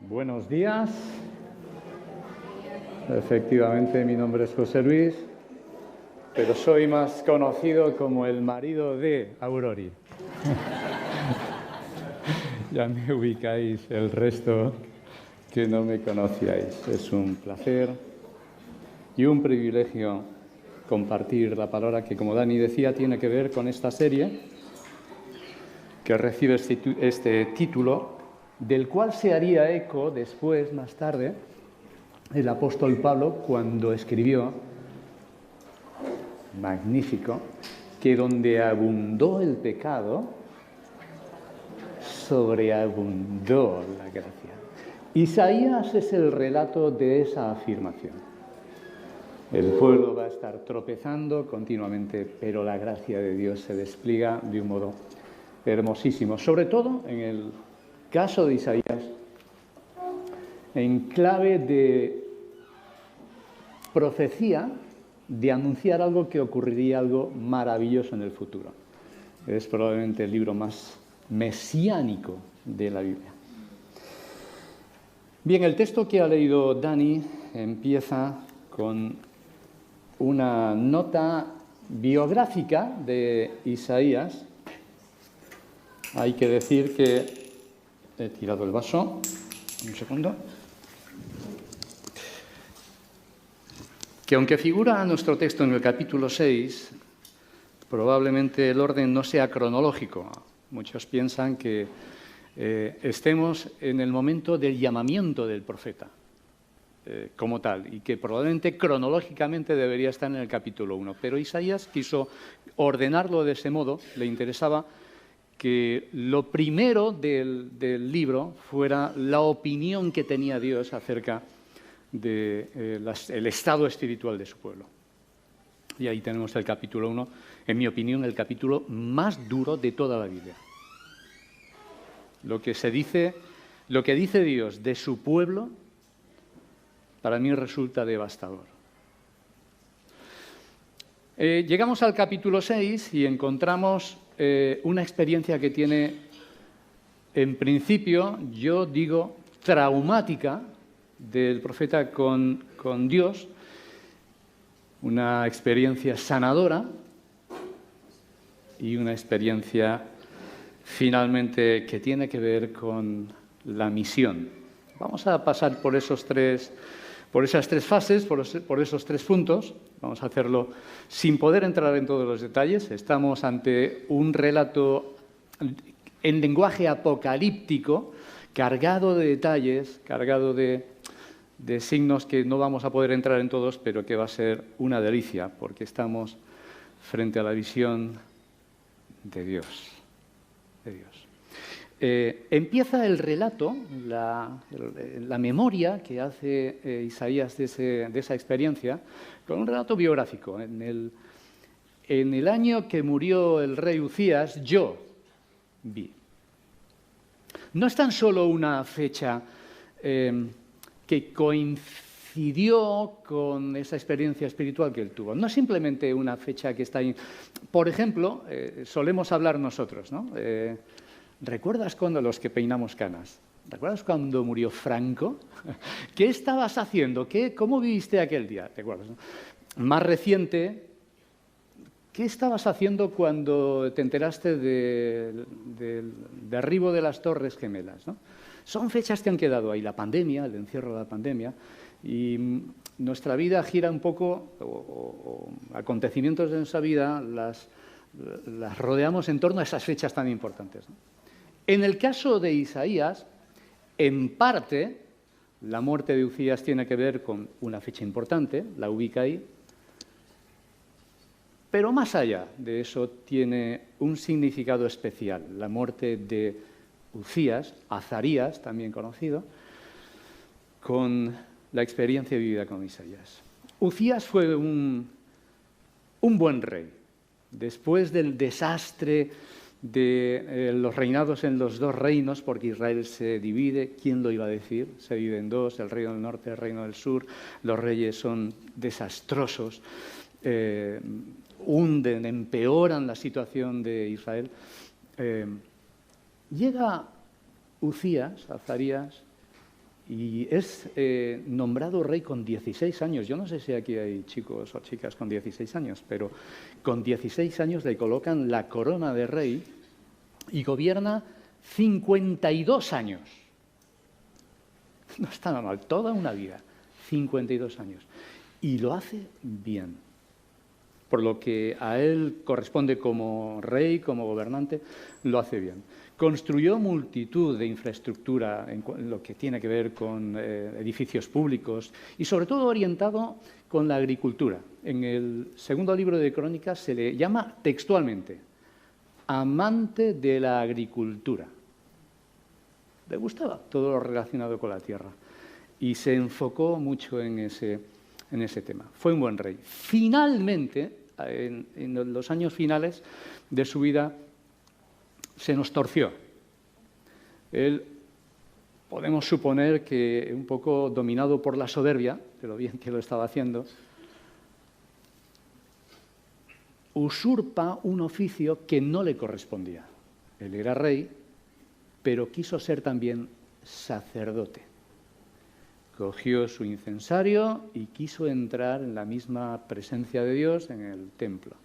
Buenos días. Efectivamente, mi nombre es José Luis, pero soy más conocido como el marido de Aurori. Ya me ubicáis el resto que no me conocíais. Es un placer y un privilegio compartir la palabra que, como Dani decía, tiene que ver con esta serie que recibe este título, del cual se haría eco después, más tarde, el apóstol Pablo cuando escribió, magnífico, que donde abundó el pecado, sobreabundó la gracia. Isaías es el relato de esa afirmación. El pueblo va a estar tropezando continuamente, pero la gracia de Dios se despliega de un modo hermosísimo, sobre todo en el caso de Isaías, en clave de profecía, de anunciar algo que ocurriría, algo maravilloso en el futuro. Es probablemente el libro más mesiánico de la Biblia. Bien, el texto que ha leído Dani empieza con una nota biográfica de Isaías. Hay que decir que he tirado el vaso. Un segundo. Que aunque figura nuestro texto en el capítulo 6, probablemente el orden no sea cronológico. Muchos piensan que estemos en el momento del llamamiento del profeta como tal, y que probablemente cronológicamente debería estar en el capítulo 1. Pero Isaías quiso ordenarlo de ese modo, le interesaba que lo primero del libro fuera la opinión que tenía Dios acerca del estado espiritual de su pueblo. Y ahí tenemos el capítulo 1, en mi opinión, el capítulo más duro de toda la Biblia. Lo que dice Dios de su pueblo, para mí resulta devastador. Llegamos al capítulo 6 y encontramos una experiencia que tiene, en principio, yo digo, traumática del profeta con Dios, una experiencia sanadora y una experiencia finalmente que tiene que ver con la misión. Vamos a pasar por esas tres fases, por esos tres puntos. Vamos a hacerlo sin poder entrar en todos los detalles. Estamos ante un relato en lenguaje apocalíptico, cargado de detalles, cargado de signos que no vamos a poder entrar en todos, pero que va a ser una delicia, porque estamos frente a la visión de Dios. Empieza el relato, la memoria que hace Isaías de esa experiencia, con un relato biográfico. En el año que murió el rey Uzías, yo vi. No es tan solo una fecha que coincidió con esa experiencia espiritual que él tuvo. No es simplemente una fecha que está ahí. Por ejemplo, solemos hablar nosotros, ¿no? ¿Recuerdas cuando los que peinamos canas? ¿Recuerdas cuando murió Franco? ¿Qué estabas haciendo? ¿Cómo viviste aquel día? ¿Te acuerdas, no? Más reciente, ¿qué estabas haciendo cuando te enteraste del derribo de las Torres Gemelas, ¿no? Son fechas que han quedado ahí, la pandemia, el encierro de la pandemia, y nuestra vida gira un poco, o acontecimientos de nuestra vida las rodeamos en torno a esas fechas tan importantes, ¿no? En el caso de Isaías, en parte, la muerte de Uzías tiene que ver con una fecha importante, la ubica ahí, pero más allá de eso tiene un significado especial, la muerte de Uzías, Azarías, también conocido, con la experiencia vivida con Isaías. Uzías fue un buen rey. Después del desastre de los reinados en los dos reinos, porque Israel se divide, ¿quién lo iba a decir? Se divide en dos, el reino del norte, el reino del sur, los reyes son desastrosos, hunden, empeoran la situación de Israel. Llega Uzías, Azarías, y es nombrado rey con 16 años. Yo no sé si aquí hay chicos o chicas con 16 años, pero con 16 años le colocan la corona de rey y gobierna 52 años. No está nada mal, toda una vida, 52 años. Y lo hace bien. Por lo que a él corresponde como rey, como gobernante, lo hace bien. Construyó multitud de infraestructura en lo que tiene que ver con edificios públicos y sobre todo orientado con la agricultura. En el segundo libro de Crónicas se le llama textualmente amante de la agricultura. Le gustaba todo lo relacionado con la tierra y se enfocó mucho en ese tema. Fue un buen rey. Finalmente, en los años finales de su vida, se nos torció. Él, podemos suponer que un poco dominado por la soberbia, de lo bien que lo estaba haciendo, usurpa un oficio que no le correspondía. Él era rey, pero quiso ser también sacerdote. Cogió su incensario y quiso entrar en la misma presencia de Dios en el templo.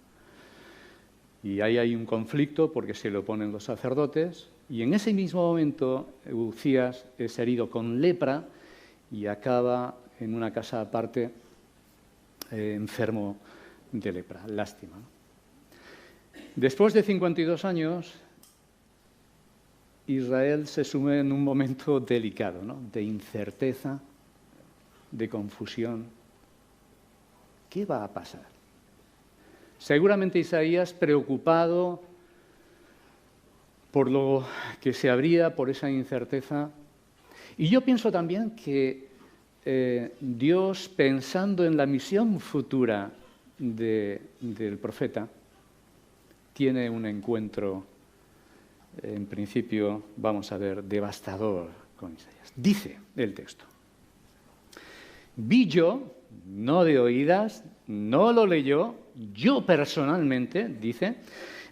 Y ahí hay un conflicto porque se le oponen los sacerdotes y en ese mismo momento Uzías es herido con lepra y acaba en una casa aparte enfermo de lepra. Lástima, ¿no? Después de 52 años, Israel se sume en un momento delicado, ¿no? De incerteza, de confusión. ¿Qué va a pasar? Seguramente Isaías, preocupado por lo que se abría, por esa incerteza. Y yo pienso también que Dios, pensando en la misión futura del profeta, tiene un encuentro, en principio, vamos a ver, devastador con Isaías. Dice el texto: vi yo, no de oídas, no lo leyó, yo personalmente, dice,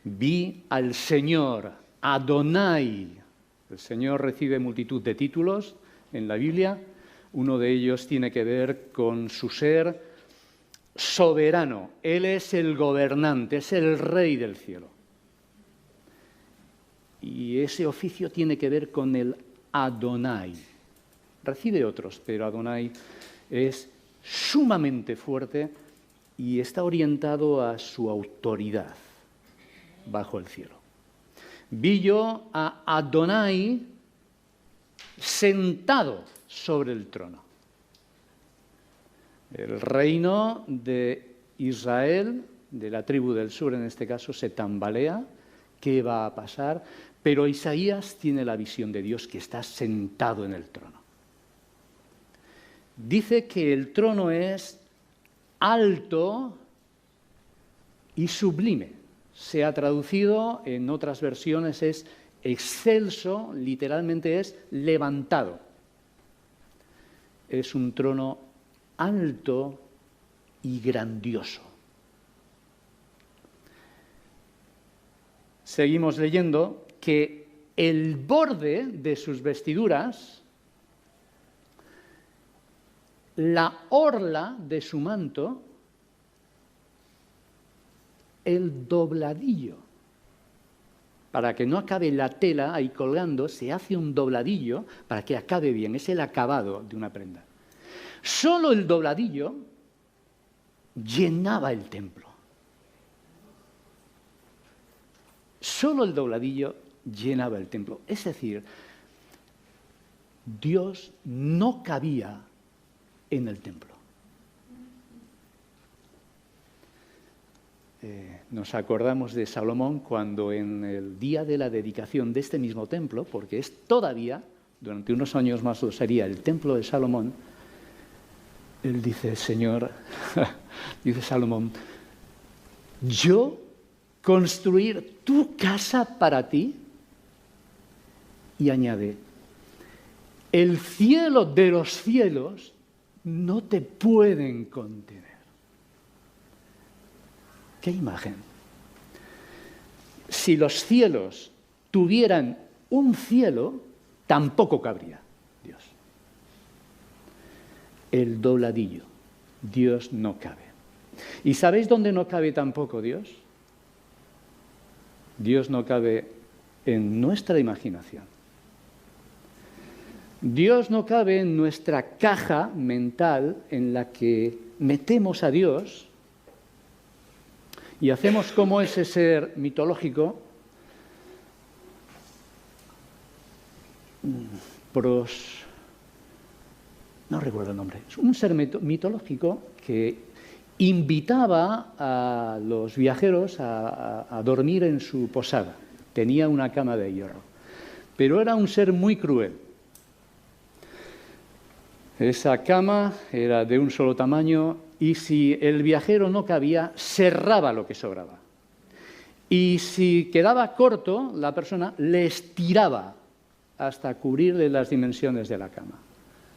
vi al Señor, Adonai. El Señor recibe multitud de títulos en la Biblia. Uno de ellos tiene que ver con su ser soberano. Él es el gobernante, es el rey del cielo. Y ese oficio tiene que ver con el Adonai. Recibe otros, pero Adonai es sumamente fuerte y está orientado a su autoridad bajo el cielo. Vi yo a Adonai sentado sobre el trono. El reino de Israel, de la tribu del sur en este caso, se tambalea. ¿Qué va a pasar? Pero Isaías tiene la visión de Dios que está sentado en el trono. Dice que el trono es alto y sublime. Se ha traducido en otras versiones, es excelso, literalmente es levantado. Es un trono alto y grandioso. Seguimos leyendo que el borde de sus vestiduras, la orla de su manto, el dobladillo. Para que no acabe la tela ahí colgando, se hace un dobladillo para que acabe bien. Es el acabado de una prenda. Solo el dobladillo llenaba el templo. Solo el dobladillo llenaba el templo. Es decir, Dios no cabía en el templo. Nos acordamos de Salomón cuando en el día de la dedicación de este mismo templo, porque es todavía, durante unos años más lo sería, el templo de Salomón, él dice, Señor, dice Salomón, yo construir tu casa para ti, y añade, el cielo de los cielos no te pueden contener. ¿Qué imagen? Si los cielos tuvieran un cielo, tampoco cabría Dios. el dobladillo. Dios no cabe. ¿Y sabéis dónde no cabe tampoco Dios? Dios no cabe en nuestra imaginación. Dios no cabe en nuestra caja mental en la que metemos a Dios y hacemos como ese ser mitológico, no recuerdo el nombre, es un ser mitológico que invitaba a los viajeros a dormir en su posada. Tenía una cama de hierro, pero era un ser muy cruel. Esa cama era de un solo tamaño y si el viajero no cabía, cerraba lo que sobraba. Y si quedaba corto, la persona le estiraba hasta cubrirle las dimensiones de la cama.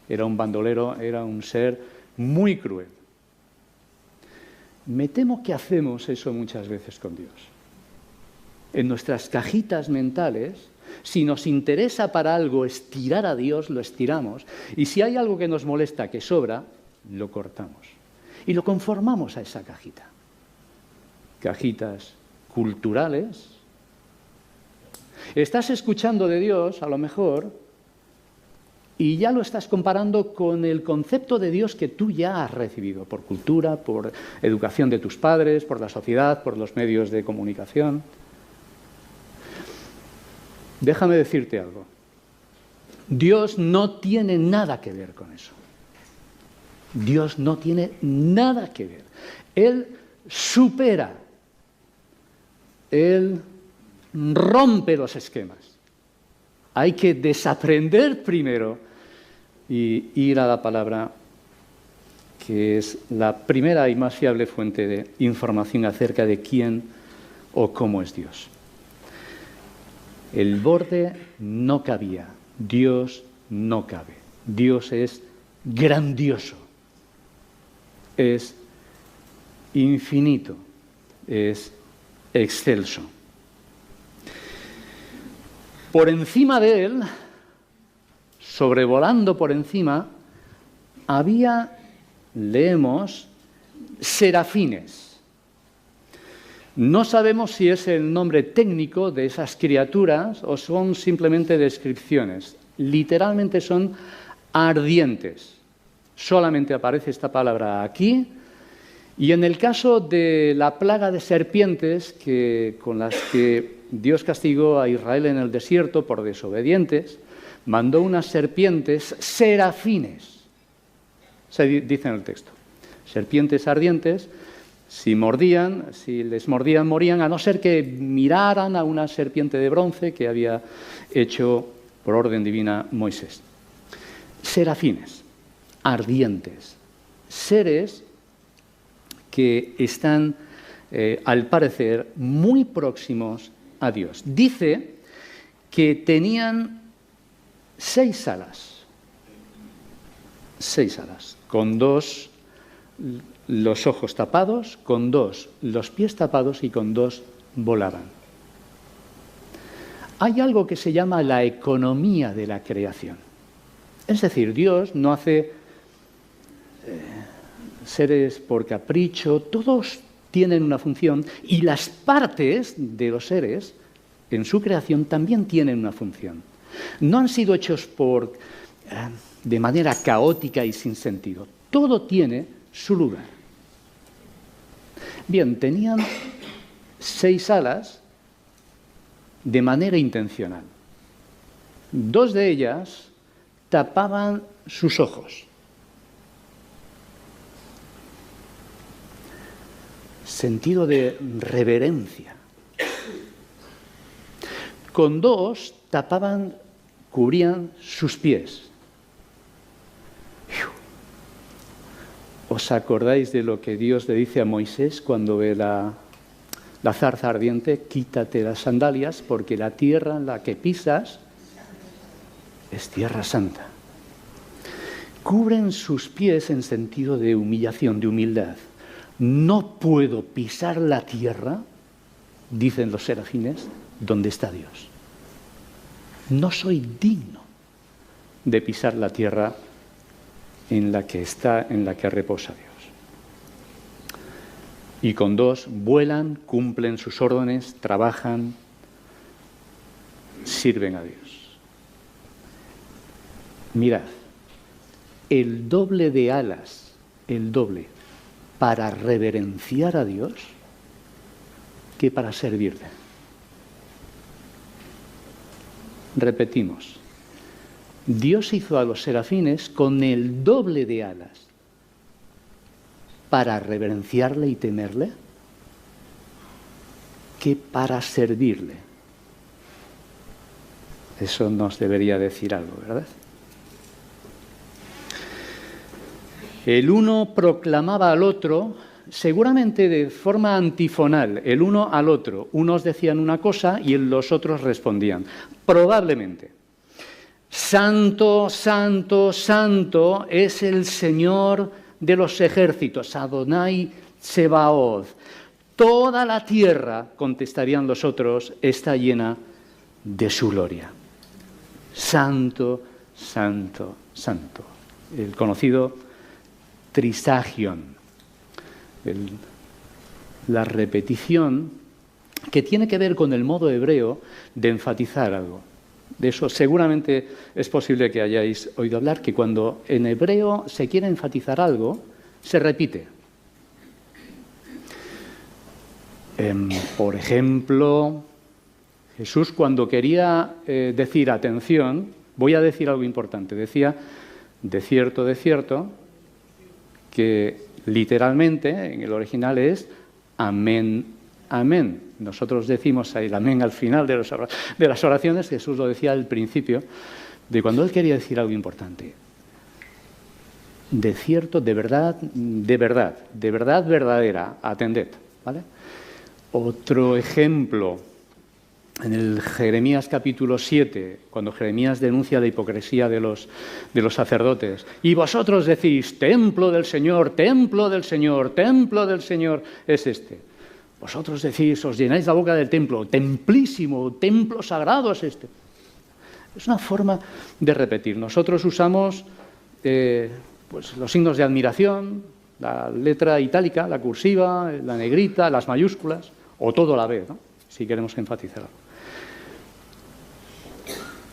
Era un bandolero, era un ser muy cruel. Me temo que hacemos eso muchas veces con Dios. En nuestras cajitas mentales, si nos interesa para algo estirar a Dios, lo estiramos. Y si hay algo que nos molesta, que sobra, lo cortamos. Y lo conformamos a esa cajita. Cajitas culturales. Estás escuchando de Dios, a lo mejor, y ya lo estás comparando con el concepto de Dios que tú ya has recibido, por cultura, por educación de tus padres, por la sociedad, por los medios de comunicación. Déjame decirte algo. Dios no tiene nada que ver con eso. Dios no tiene nada que ver. Él supera. Él rompe los esquemas. Hay que desaprender primero y ir a la palabra, que es la primera y más fiable fuente de información acerca de quién o cómo es Dios. El borde no cabía, Dios no cabe. Dios es grandioso, es infinito, es excelso. Por encima de él, sobrevolando por encima, había, leemos, serafines. No sabemos si es el nombre técnico de esas criaturas o son simplemente descripciones. Literalmente son ardientes. Solamente aparece esta palabra aquí. Y en el caso de la plaga de serpientes con las que Dios castigó a Israel en el desierto por desobedientes, mandó unas serpientes serafines. Se dice en el texto. Serpientes ardientes. Si les mordían, morían, a no ser que miraran a una serpiente de bronce que había hecho por orden divina Moisés. Serafines, ardientes, seres que están, al parecer, muy próximos a Dios. Dice que tenían 6 alas, con 2 los ojos tapados, con 2 los pies tapados y con 2 volaban. Hay algo que se llama la economía de la creación. Es decir, Dios no hace seres por capricho, todos tienen una función y las partes de los seres en su creación también tienen una función. No han sido hechos de manera caótica y sin sentido. Todo tiene su lugar. Bien, tenían 6 alas de manera intencional. 2 de ellas tapaban sus ojos. Sentido de reverencia. Con 2 cubrían sus pies. ¿Os acordáis de lo que Dios le dice a Moisés cuando ve la zarza ardiente? Quítate las sandalias porque la tierra en la que pisas es tierra santa. Cubren sus pies en sentido de humillación, de humildad. No puedo pisar la tierra, dicen los serafines, donde está Dios. No soy digno de pisar la tierra en la que reposa Dios. Y con 2 vuelan, cumplen sus órdenes, trabajan, sirven a Dios. Mirad, el doble de alas, el doble, para reverenciar a Dios que para servirle. Repetimos, Dios hizo a los serafines con el doble de alas para reverenciarle y temerle que para servirle. Eso nos debería decir algo, ¿verdad? El uno proclamaba al otro, seguramente de forma antifonal, el uno al otro. Unos decían una cosa y los otros respondían. Probablemente. Santo, santo, santo es el Señor de los ejércitos, Adonai Tsebaoth. Toda la tierra, contestarían los otros, está llena de su gloria. Santo, santo, santo. El conocido trisagion, la repetición que tiene que ver con el modo hebreo de enfatizar algo. De eso seguramente es posible que hayáis oído hablar, que cuando en hebreo se quiere enfatizar algo, se repite. Por ejemplo, Jesús cuando quería decir atención, voy a decir algo importante, decía de cierto, que literalmente en el original es amén, amén. Nosotros decimos el amén al final de las oraciones, Jesús lo decía al principio, de cuando él quería decir algo importante. De cierto, de verdad, verdadera, atended, ¿vale? Otro ejemplo, en el Jeremías capítulo 7, cuando Jeremías denuncia la hipocresía de los sacerdotes. Y vosotros decís, templo del Señor, templo del Señor, templo del Señor es este. Vosotros decís, os llenáis la boca del templo, templísimo, templo sagrado es este. Es una forma de repetir. Nosotros usamos pues, los signos de admiración, la letra itálica, la cursiva, la negrita, las mayúsculas, o todo a la vez, ¿no? Si queremos enfatizar algo.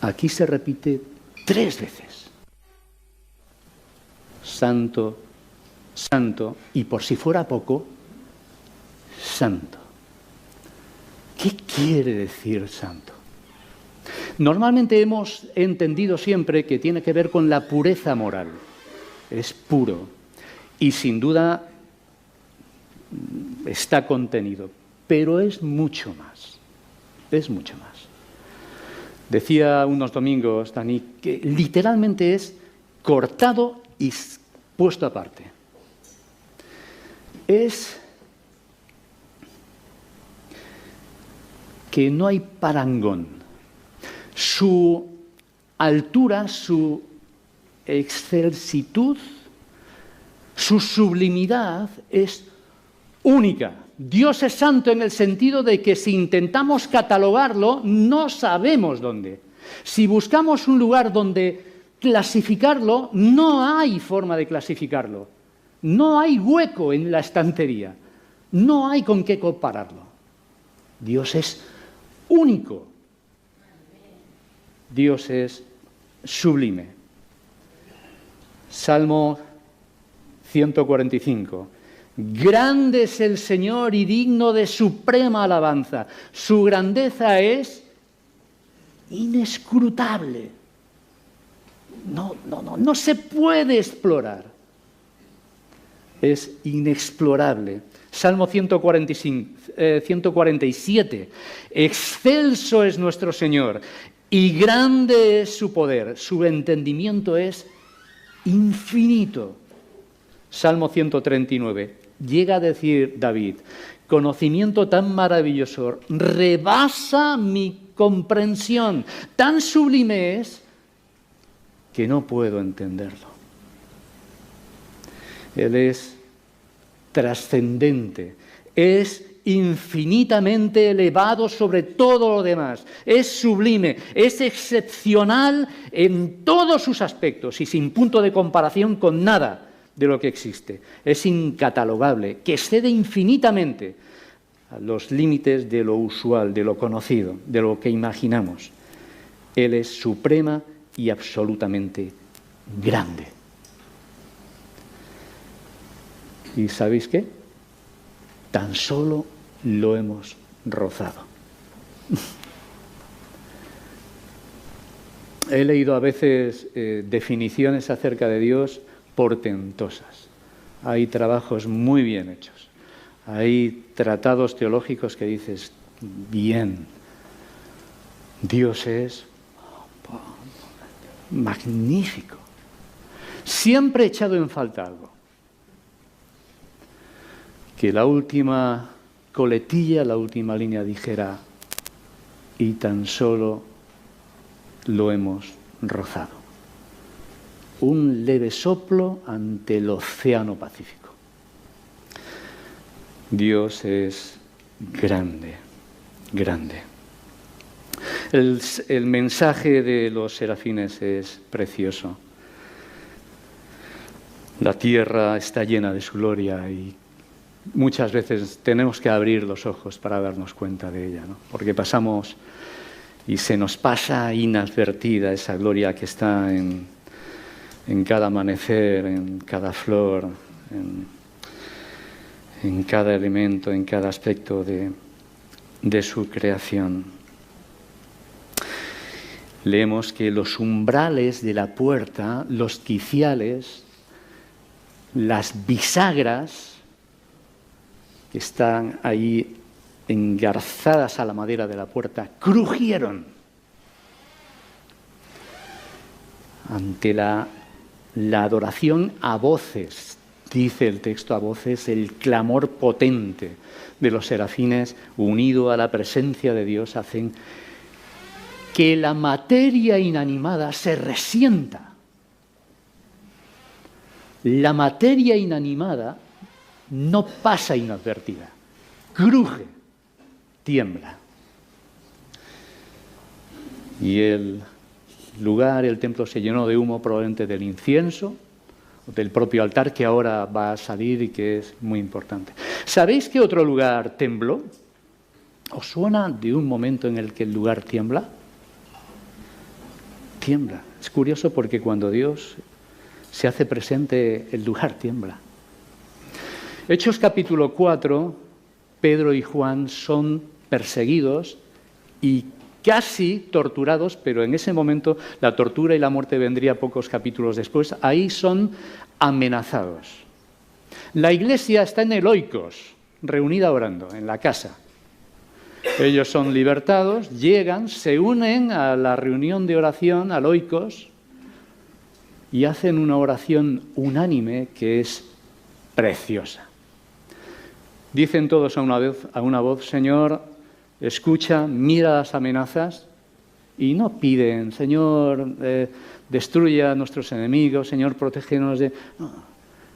Aquí se repite 3 veces. Santo, santo, y por si fuera poco, santo. ¿Qué quiere decir santo? Normalmente hemos entendido siempre que tiene que ver con la pureza moral. Es puro y sin duda está contenido, pero es mucho más. Es mucho más. Decía unos domingos, Dani, que literalmente es cortado y puesto aparte. Es que no hay parangón. Su altura, su excelsitud, su sublimidad es única. Dios es santo en el sentido de que si intentamos catalogarlo, no sabemos dónde. Si buscamos un lugar donde clasificarlo, no hay forma de clasificarlo. No hay hueco en la estantería. No hay con qué compararlo. Dios es único. Dios es sublime. Salmo 145. Grande es el Señor y digno de suprema alabanza. Su grandeza es inescrutable. No se puede explorar. Es inexplorable. Salmo 147. Excelso es nuestro Señor y grande es su poder. Su entendimiento es infinito. Salmo 139. Llega a decir David, conocimiento tan maravilloso, rebasa mi comprensión. Tan sublime es que no puedo entenderlo. Él es trascendente, es infinitamente elevado sobre todo lo demás, es sublime, es excepcional en todos sus aspectos y sin punto de comparación con nada de lo que existe. Es incatalogable, que excede infinitamente a los límites de lo usual, de lo conocido, de lo que imaginamos. Él es suprema y absolutamente grande. ¿Y sabéis qué? Tan solo lo hemos rozado. He leído a veces definiciones acerca de Dios portentosas. Hay trabajos muy bien hechos. Hay tratados teológicos que dices, bien, Dios es magnífico. Siempre he echado en falta algo. Que la última coletilla, la última línea dijera, y tan solo lo hemos rozado. Un leve soplo ante el océano Pacífico. Dios es grande, grande. El mensaje de los serafines es precioso. La tierra está llena de su gloria y muchas veces tenemos que abrir los ojos para darnos cuenta de ella, ¿no? Porque pasamos y se nos pasa inadvertida esa gloria que está en cada amanecer, en cada flor, en cada elemento, en cada aspecto de su creación. Leemos que los umbrales de la puerta, los quiciales, las bisagras que están ahí engarzadas a la madera de la puerta, crujieron ante la adoración a voces, dice el texto a voces, el clamor potente de los serafines unido a la presencia de Dios hacen que la materia inanimada se resienta. La materia inanimada no pasa inadvertida, cruje, tiembla. Y el lugar, el templo se llenó de humo probablemente del incienso, del propio altar que ahora va a salir y que es muy importante. ¿Sabéis qué otro lugar tembló? ¿Os suena de un momento en el que el lugar tiembla? Tiembla. Es curioso porque cuando Dios se hace presente, el lugar tiembla. Hechos capítulo 4, Pedro y Juan son perseguidos y casi torturados, pero en ese momento la tortura y la muerte vendría pocos capítulos después. Ahí son amenazados. La iglesia está en el Oikos, reunida orando, en la casa. Ellos son libertados, llegan, se unen a la reunión de oración, al Oikos, y hacen una oración unánime que es preciosa. Dicen todos a una voz, Señor, escucha, mira las amenazas, y no piden, Señor, destruye a nuestros enemigos, Señor, protégenos de... No.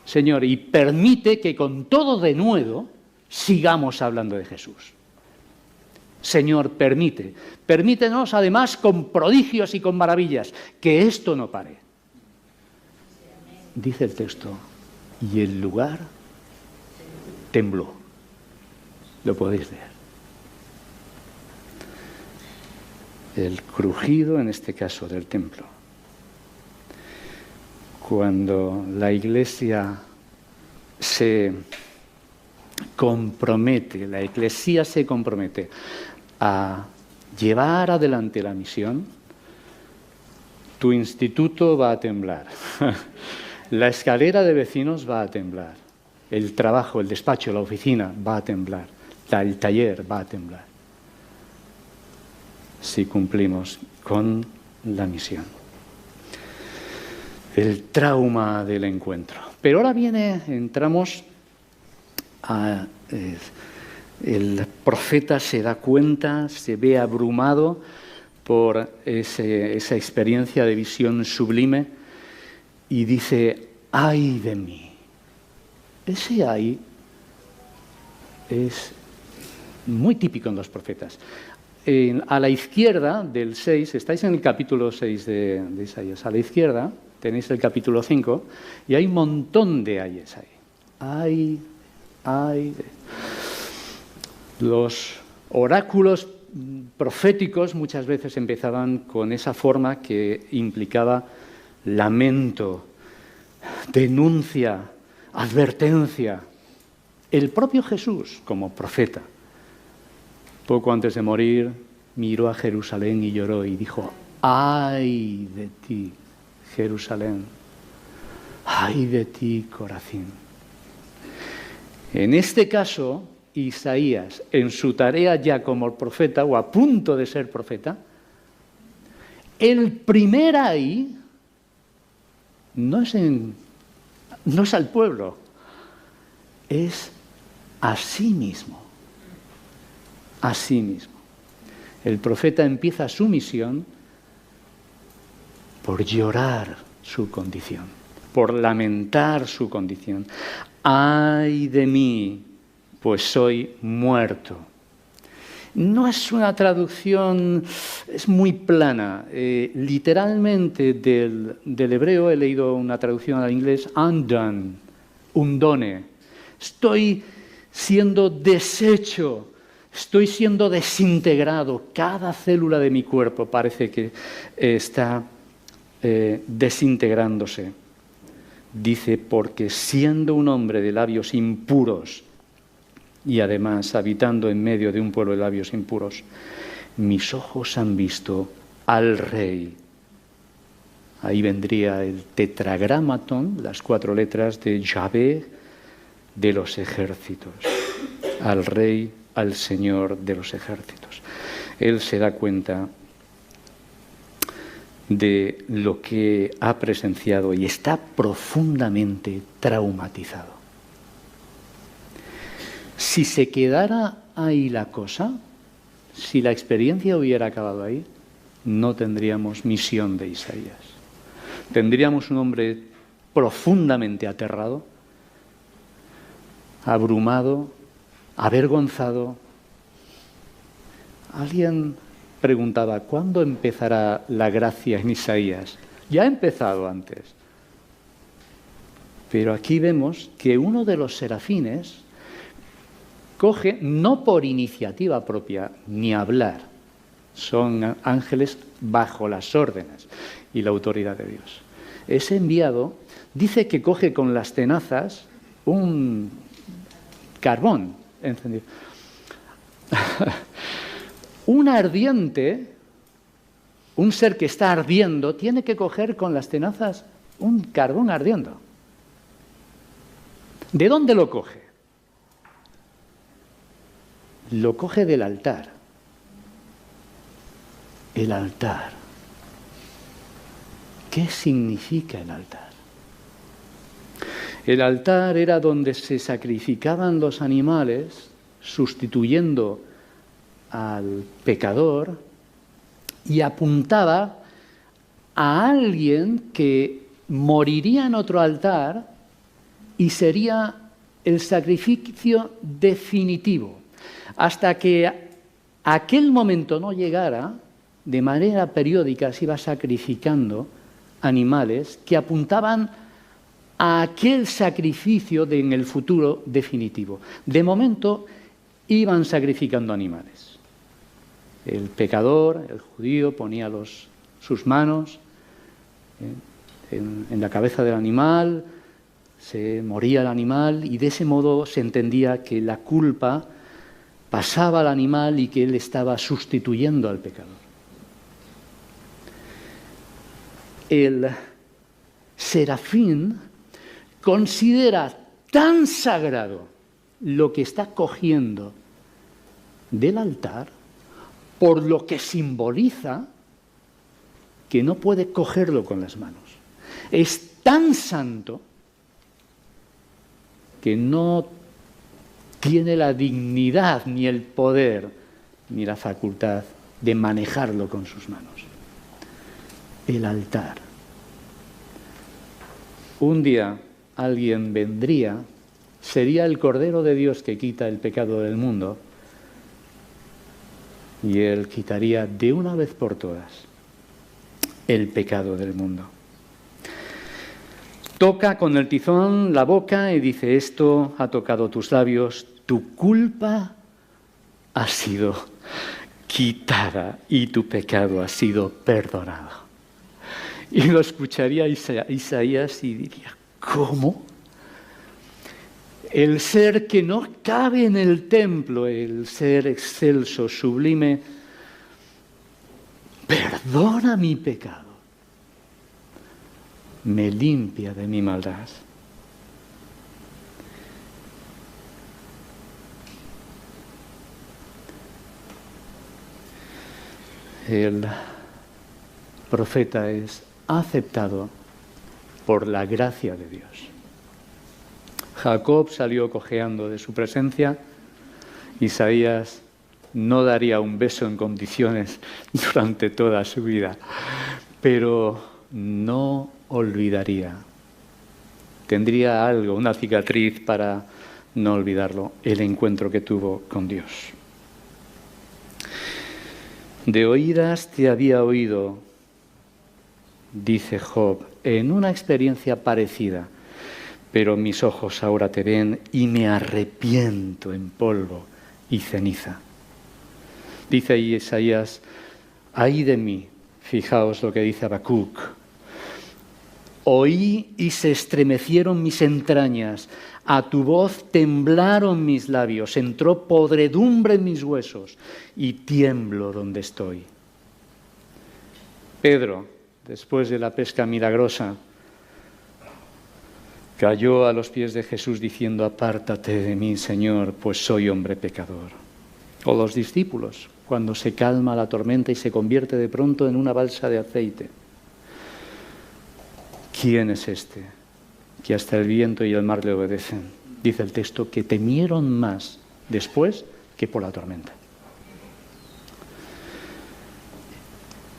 Señor, y permite que con todo denuedo sigamos hablando de Jesús. Señor, permítenos además con prodigios y con maravillas, que esto no pare. Dice el texto, y el lugar tembló. Lo podéis leer. El crujido, en este caso, del templo. Cuando la Iglesia se compromete, la Iglesia se compromete a llevar adelante la misión, tu instituto va a temblar, la escalera de vecinos va a temblar, el trabajo, el despacho, la oficina va a temblar, el taller va a temblar, si cumplimos con la misión. El trauma del encuentro. Pero ahora entramos a... el profeta se da cuenta, se ve abrumado por esa experiencia de visión sublime y dice, ¡ay de mí! Ese ay es muy típico en los profetas. A la izquierda del 6, estáis en el capítulo 6 de Isaías, a la izquierda tenéis el capítulo 5 y hay un montón de ayes ahí. Los oráculos proféticos muchas veces empezaban con esa forma que implicaba lamento, denuncia, advertencia. El propio Jesús, como profeta, poco antes de morir, miró a Jerusalén y lloró y dijo: ¡ay de ti, Jerusalén! ¡Ay de ti, Corazín! En este caso, Isaías, en su tarea ya como profeta, o a punto de ser profeta, el primer ay no es al pueblo, es a sí mismo. A sí mismo. El profeta empieza su misión por llorar su condición, por lamentar su condición. ¡Ay de mí, pues soy muerto! No es una traducción, es muy plana. Literalmente del hebreo he leído una traducción al inglés, undone. Estoy siendo deshecho, estoy siendo desintegrado. Cada célula de mi cuerpo parece que está desintegrándose. Dice, porque siendo un hombre de labios impuros, y además habitando en medio de un pueblo de labios impuros, mis ojos han visto al Rey. Ahí vendría el tetragramatón, las 4 letras de Yahvé de los ejércitos. Al Rey, al Señor de los ejércitos. Él se da cuenta de lo que ha presenciado y está profundamente traumatizado. Si se quedara ahí la cosa, si la experiencia hubiera acabado ahí, no tendríamos misión de Isaías. Tendríamos un hombre profundamente aterrado, abrumado, avergonzado. Alguien preguntaba, ¿cuándo empezará la gracia en Isaías? Ya ha empezado antes. Pero aquí vemos que uno de los serafines coge, no por iniciativa propia, ni hablar. Son ángeles bajo las órdenes y la autoridad de Dios. Ese enviado dice que coge con las tenazas un carbón encendido. Un ardiente, un ser que está ardiendo, tiene que coger con las tenazas un carbón ardiendo. ¿De dónde lo coge? Lo coge del altar. El altar. ¿Qué significa el altar? El altar era donde se sacrificaban los animales, sustituyendo al pecador, y apuntaba a alguien que moriría en otro altar y sería el sacrificio definitivo. Hasta que aquel momento no llegara, de manera periódica se iba sacrificando animales que apuntaban a aquel sacrificio en el futuro definitivo. De momento iban sacrificando animales. El pecador, el judío, ponía sus manos en la cabeza del animal, se moría el animal y de ese modo se entendía que la culpa pasaba al animal y que él estaba sustituyendo al pecador. El serafín considera tan sagrado lo que está cogiendo del altar, por lo que simboliza, que no puede cogerlo con las manos. Es tan santo que no tiene la dignidad, ni el poder, ni la facultad de manejarlo con sus manos. El altar. Un día alguien vendría, sería el Cordero de Dios que quita el pecado del mundo, y Él quitaría de una vez por todas el pecado del mundo. Toca con el tizón la boca y dice: esto ha tocado tus labios, tu culpa ha sido quitada y tu pecado ha sido perdonado. Y lo escucharía Isaías y diría: ¿cómo? El ser que no cabe en el templo, el ser excelso, sublime, perdona mi pecado, me limpia de mi maldad. El profeta es aceptado por la gracia de Dios. Jacob salió cojeando de su presencia. Isaías no daría un beso en condiciones durante toda su vida, pero no olvidaría. Tendría algo, una cicatriz para no olvidarlo, el encuentro que tuvo con Dios. De oídas te había oído, dice Job, en una experiencia parecida, pero mis ojos ahora te ven y me arrepiento en polvo y ceniza. Dice ahí Isaías: ay de mí, fijaos lo que dice Habacuc. Oí y se estremecieron mis entrañas, a tu voz temblaron mis labios, entró podredumbre en mis huesos y tiemblo donde estoy. Pedro, después de la pesca milagrosa, cayó a los pies de Jesús diciendo: apártate de mí, Señor, pues soy hombre pecador. O los discípulos, cuando se calma la tormenta y se convierte de pronto en una balsa de aceite. ¿Quién es este que hasta el viento y el mar le obedecen? Dice el texto que temieron más después que por la tormenta.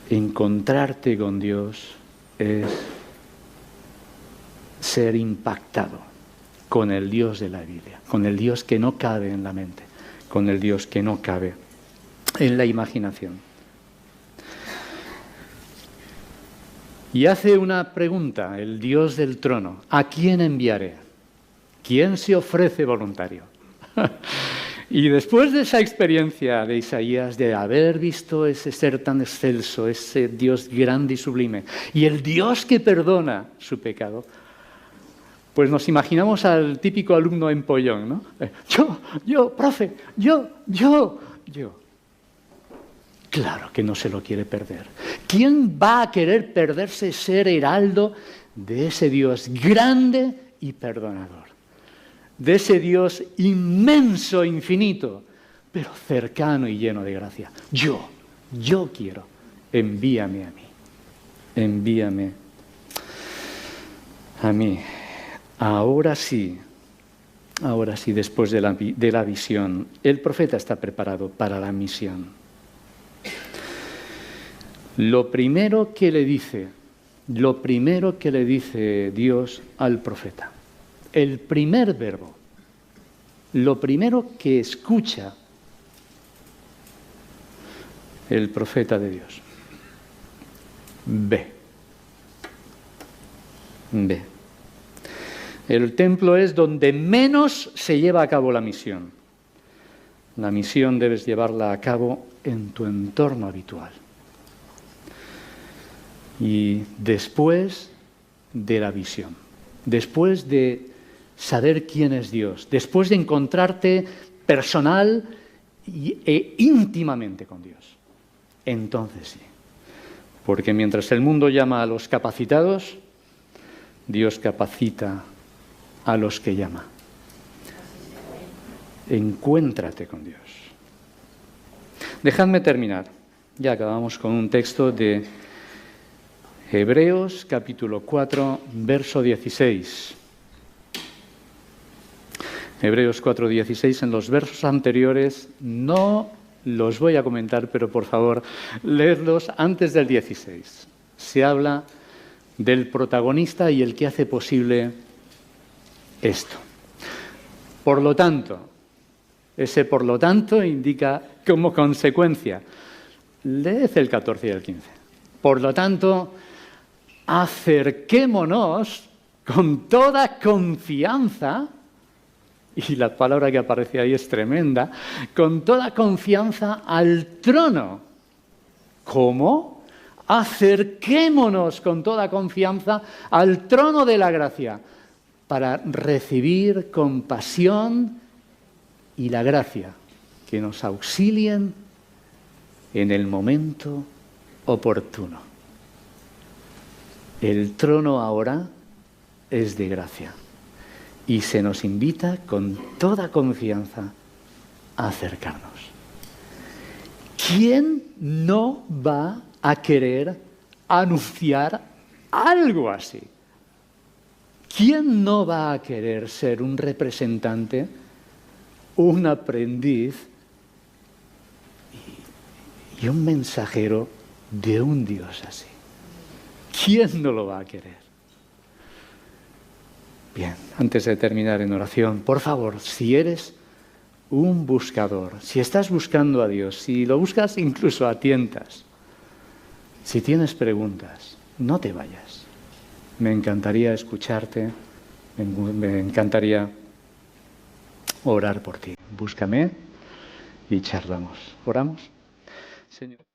Encontrarte con Dios es ser impactado con el Dios de la Biblia, con el Dios que no cabe en la mente, con el Dios que no cabe en la imaginación. Y hace una pregunta, el Dios del trono: ¿a quién enviaré? ¿Quién se ofrece voluntario? Y después de esa experiencia de Isaías, de haber visto ese ser tan excelso, ese Dios grande y sublime, y el Dios que perdona su pecado, pues nos imaginamos al típico alumno empollón, ¿no? Yo, profe, yo. Claro que no se lo quiere perder. ¿Quién va a querer perderse ser heraldo de ese Dios grande y perdonador? De ese Dios inmenso, infinito, pero cercano y lleno de gracia. Yo quiero. Envíame a mí. Envíame a mí. Ahora sí, después de la visión, el profeta está preparado para la misión. Lo primero que le dice Dios al profeta, el primer verbo, lo primero que escucha el profeta de Dios: ve. El templo es donde menos se lleva a cabo la misión. La misión debes llevarla a cabo en tu entorno habitual. Y después de la visión, después de saber quién es Dios, después de encontrarte personal e íntimamente con Dios, entonces sí. Porque mientras el mundo llama a los capacitados, Dios capacita a los que llama. Encuéntrate con Dios. Dejadme terminar. Ya acabamos con un texto de Hebreos capítulo 4, verso 16. Hebreos 4, 16. En los versos anteriores no los voy a comentar, pero por favor, leedlos antes del 16. Se habla del protagonista y el que hace posible esto. Por lo tanto, ese por lo tanto indica como consecuencia. Leed el 14 y el 15. Por lo tanto, acerquémonos con toda confianza, y la palabra que aparece ahí es tremenda, con toda confianza al trono. ¿Cómo? Acerquémonos con toda confianza al trono de la gracia para recibir compasión y la gracia que nos auxilien en el momento oportuno. El trono ahora es de gracia y se nos invita con toda confianza a acercarnos. ¿Quién no va a querer anunciar algo así? ¿Quién no va a querer ser un representante, un aprendiz y un mensajero de un Dios así? ¿Quién no lo va a querer? Bien, antes de terminar en oración, por favor, si eres un buscador, si estás buscando a Dios, si lo buscas incluso a tientas, si tienes preguntas, no te vayas. Me encantaría escucharte, me encantaría orar por ti. Búscame y charlamos. ¿Oramos? Señor.